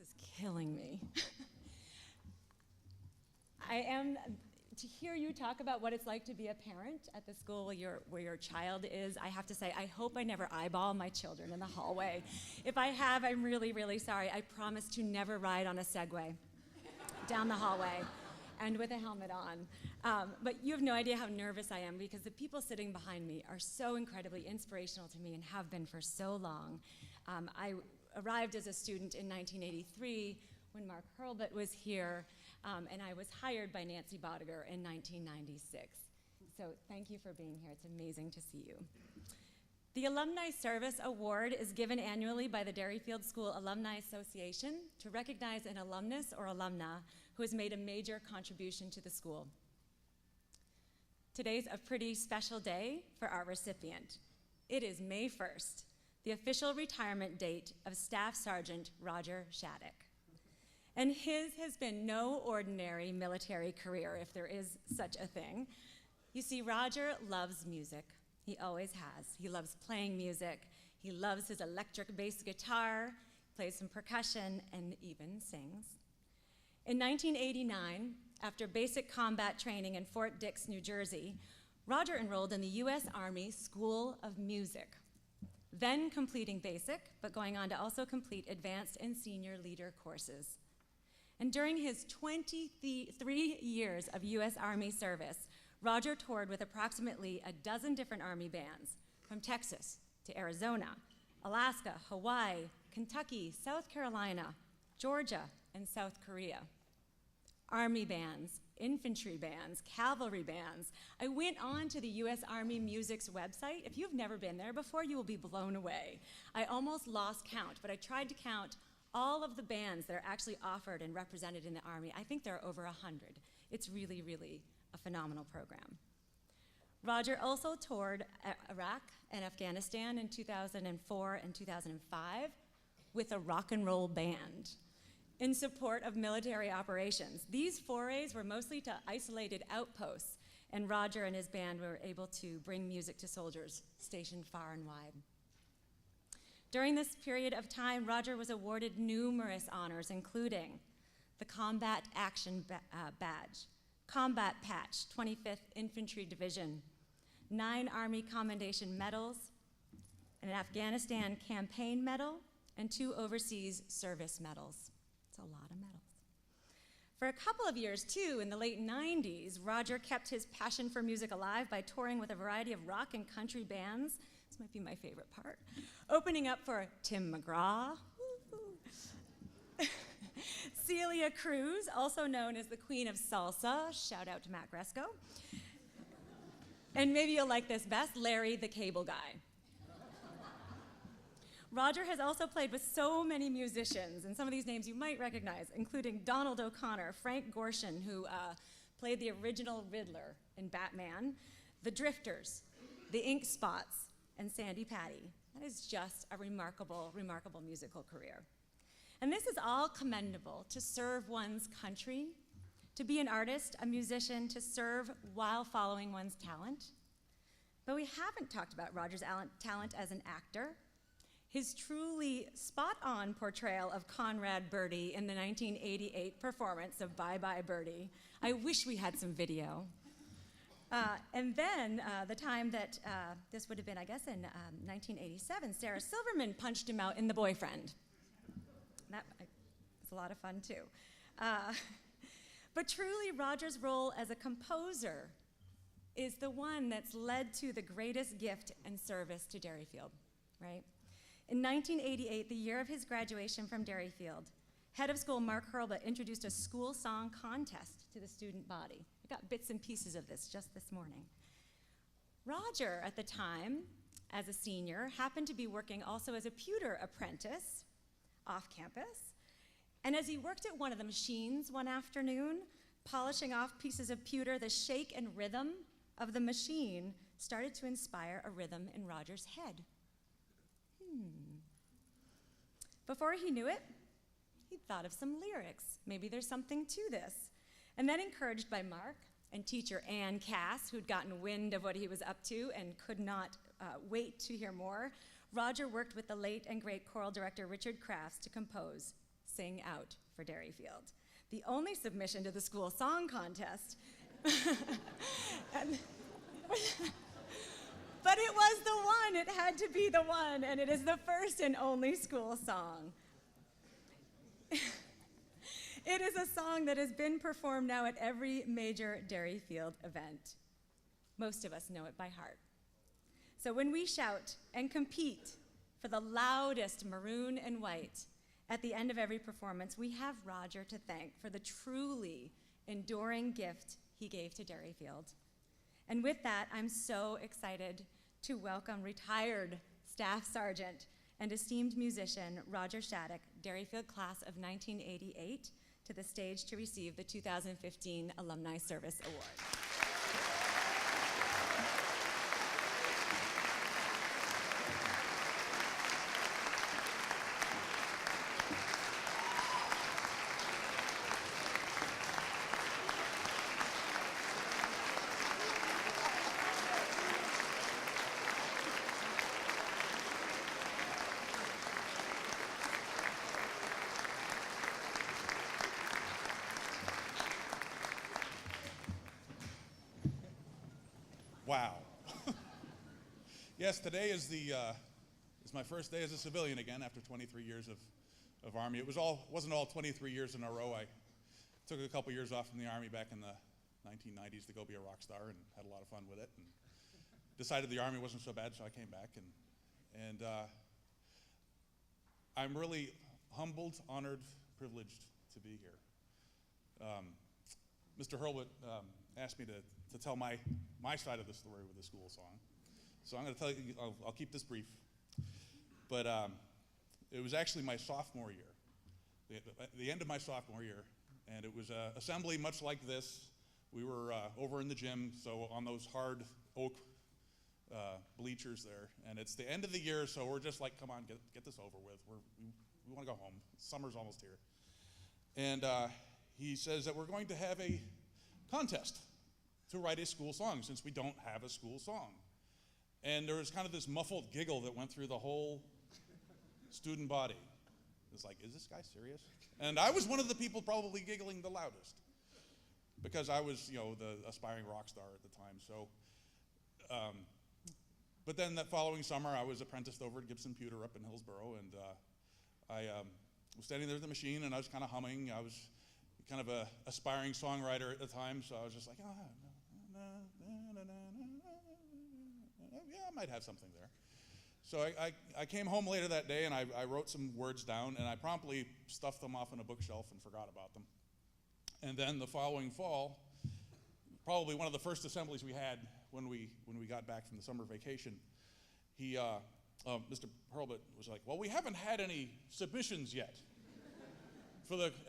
is killing me. To hear you talk about what it's like to be a parent at the school where your child is, I have to say, I hope I never eyeball my children in the hallway. If I have, I'm really, really sorry. I promise to never ride on a Segway down the hallway and with a helmet on. But you have no idea how nervous I am because the people sitting behind me are so incredibly inspirational to me and have been for so long. I arrived as a student in 1983 when Mark Hurlbut was here, and I was hired by Nancy Bodiger in 1996. So thank you for being here. It's amazing to see you. The Alumni Service Award is given annually by the Derryfield School Alumni Association to recognize an alumnus or alumna who has made a major contribution to the school. Today's a pretty special day for our recipient. It is May 1st, the official retirement date of Staff Sergeant Roger Shattuck. And his has been no ordinary military career, if there is such a thing. You see, Roger loves music. He always has. He loves playing music. He loves his electric bass guitar, plays some percussion, and even sings. In 1989, after basic combat training in Fort Dix, New Jersey, Roger enrolled in the U.S. Army School of Music, then completing basic, but going on to also complete advanced and senior leader courses. And during his 23 years of U.S. Army service, Roger toured with approximately a dozen different Army bands, from Texas to Arizona, Alaska, Hawaii, Kentucky, South Carolina, Georgia, and South Korea. Army bands, infantry bands, cavalry bands. I went on to the U.S. Army Music's website. If you've never been there before, you will be blown away. I almost lost count, but I tried to count all of the bands that are actually offered and represented in the Army. I think there are over 100. It's really, really a phenomenal program. Roger also toured Iraq and Afghanistan in 2004 and 2005 with a rock and roll band in support of military operations. These forays were mostly to isolated outposts, and Roger and his band were able to bring music to soldiers stationed far and wide. During this period of time, Roger was awarded numerous honors, including the Combat Action Badge, Combat Patch, 25th Infantry Division, 9 Army Commendation Medals, an Afghanistan Campaign Medal, and 2 Overseas Service Medals. It's a lot of medals. For a couple of years, too, in the late 90s, Roger kept his passion for music alive by touring with a variety of rock and country bands. This might be my favorite part. Opening up for Tim McGraw, Celia Cruz, also known as the Queen of Salsa, shout out to Matt Gresco. And maybe you'll like this best, Larry the Cable Guy. Roger has also played with so many musicians, and some of these names you might recognize, including Donald O'Connor, Frank Gorshin, who played the original Riddler in Batman, the Drifters, the Ink Spots, and Sandy Patty. That is just a remarkable, remarkable musical career. And this is all commendable, to serve one's country, to be an artist, a musician, to serve while following one's talent. But we haven't talked about Roger's talent as an actor. His truly spot-on portrayal of Conrad Birdie in the 1988 performance of Bye Bye Birdie. I wish we had some video. And then the time that this would have been, I guess, in 1987, Sarah Silverman punched him out in The Boyfriend. That was a lot of fun, too. But truly, Roger's role as a composer is the one that's led to the greatest gift and service to Derryfield, right? In 1988, the year of his graduation from Derryfield, head of school Mark Hurlbut introduced a school song contest to the student body. I got bits and pieces of this just this morning. Roger, at the time, as a senior, happened to be working also as a pewter apprentice off campus. And as he worked at one of the machines one afternoon, polishing off pieces of pewter, the shake and rhythm of the machine started to inspire a rhythm in Roger's head. Before he knew it, he thought of some lyrics. Maybe there's something to this. And then, encouraged by Mark and teacher Ann Cass, who'd gotten wind of what he was up to and could not wait to hear more, Roger worked with the late and great choral director Richard Crafts to compose sing out for Derryfield, the only submission to the school song contest. But it was the one, it had to be the one, and it is the first and only school song. It is a song that has been performed now at every major Derryfield event. Most of us know it by heart. So when we shout and compete for the loudest maroon and white at the end of every performance, we have Roger to thank for the truly enduring gift he gave to Derryfield. And with that, I'm so excited to welcome retired Staff Sergeant and esteemed musician Roger Shattuck, Derryfield class of 1988, to the stage to receive the 2015 Alumni Service Award. Wow. Yes, today is my first day as a civilian again after 23 years of Army. Wasn't all 23 years in a row. I took a couple years off from the Army back in the 1990s to go be a rock star and had a lot of fun with it. And decided the Army wasn't so bad, so I came back. And I'm really humbled, honored, privileged to be here. Mr. Hurlbut asked me to tell my side of the story with the school song. So I'm going to tell you, I'll keep this brief. But it was actually my sophomore year, the end of my sophomore year, and it was an assembly much like this. We were over in the gym, so on those hard oak bleachers there, and it's the end of the year, so we're just like, come on, get this over with. We want to go home. Summer's almost here. And he says that we're going to have a contest to write a school song since we don't have a school song. And there was kind of this muffled giggle that went through the whole student body. It's like, is this guy serious? And I was one of the people probably giggling the loudest because I was, the aspiring rock star at the time. So, but then that following summer, I was apprenticed over at Gibson Pewter up in Hillsborough, and I was standing there at the machine, and I was kind of humming. I was kind of a aspiring songwriter at the time, so I was just like, yeah, I might have something there. So I came home later that day, and I wrote some words down, and I promptly stuffed them off in a bookshelf and forgot about them. And then the following fall, probably one of the first assemblies we had when we got back from the summer vacation, Mr. Hurlbut was like, well, we haven't had any submissions yet.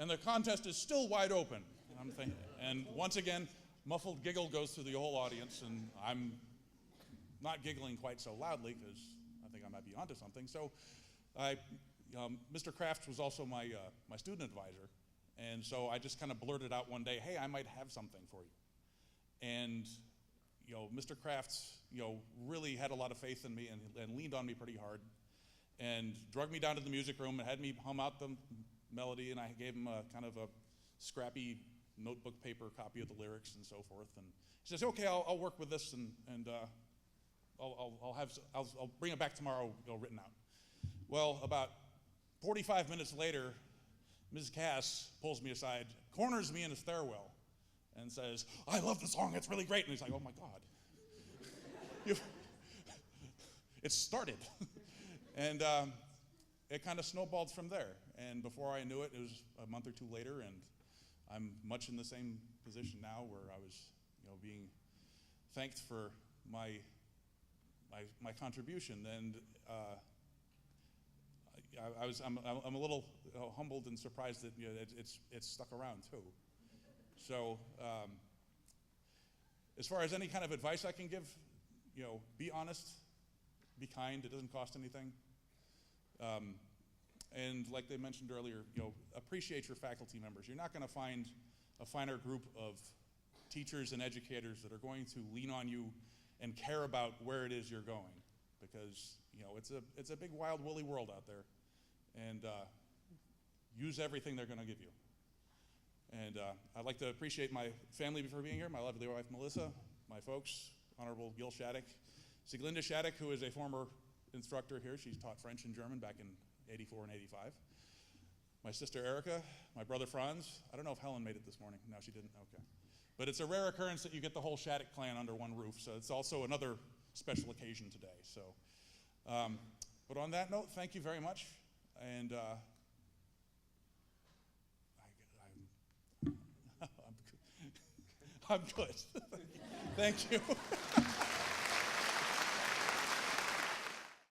And the contest is still wide open. And I'm thinking, and once again, muffled giggle goes through the whole audience, and I'm not giggling quite so loudly because I think I might be onto something. So Mr. Crafts was also my student advisor, and so I just kind of blurted out one day, hey, I might have something for you. And Mr. Crafts really had a lot of faith in me and leaned on me pretty hard and drugged me down to the music room and had me hum out the melody, and I gave him a kind of a scrappy notebook paper copy of the lyrics and so forth. And he says, okay, I'll work with this, and I'll bring it back tomorrow, written out. Well, about 45 minutes later, Ms. Cass pulls me aside, corners me in a stairwell, and says, I love the song, it's really great. And he's like, oh my God. It started. And it kind of snowballed from there. And before I knew it, it was a month or two later, and I'm much in the same position now where I was being thanked for my contribution. And I'm a little humbled and surprised that it's stuck around too. So as far as any kind of advice I can give, be honest, be kind. It doesn't cost anything. And like they mentioned earlier, appreciate your faculty members. You're not going to find a finer group of teachers and educators that are going to lean on you and care about where it is you're going, because it's a big, wild, woolly world out there, and use everything they're going to give you. And I'd like to appreciate my family for being here, my lovely wife, Melissa, my folks, Honorable Gil Shattuck, Sieglinde Shattuck, who is a former instructor here. She's taught French and German back in 84 and 85. My sister Erica, my brother Franz. I don't know if Helen made it this morning. No, she didn't. Okay. But it's a rare occurrence that you get the whole Shattuck clan under one roof, so it's also another special occasion today. So, but on that note, thank you very much. And I'm good. Thank you.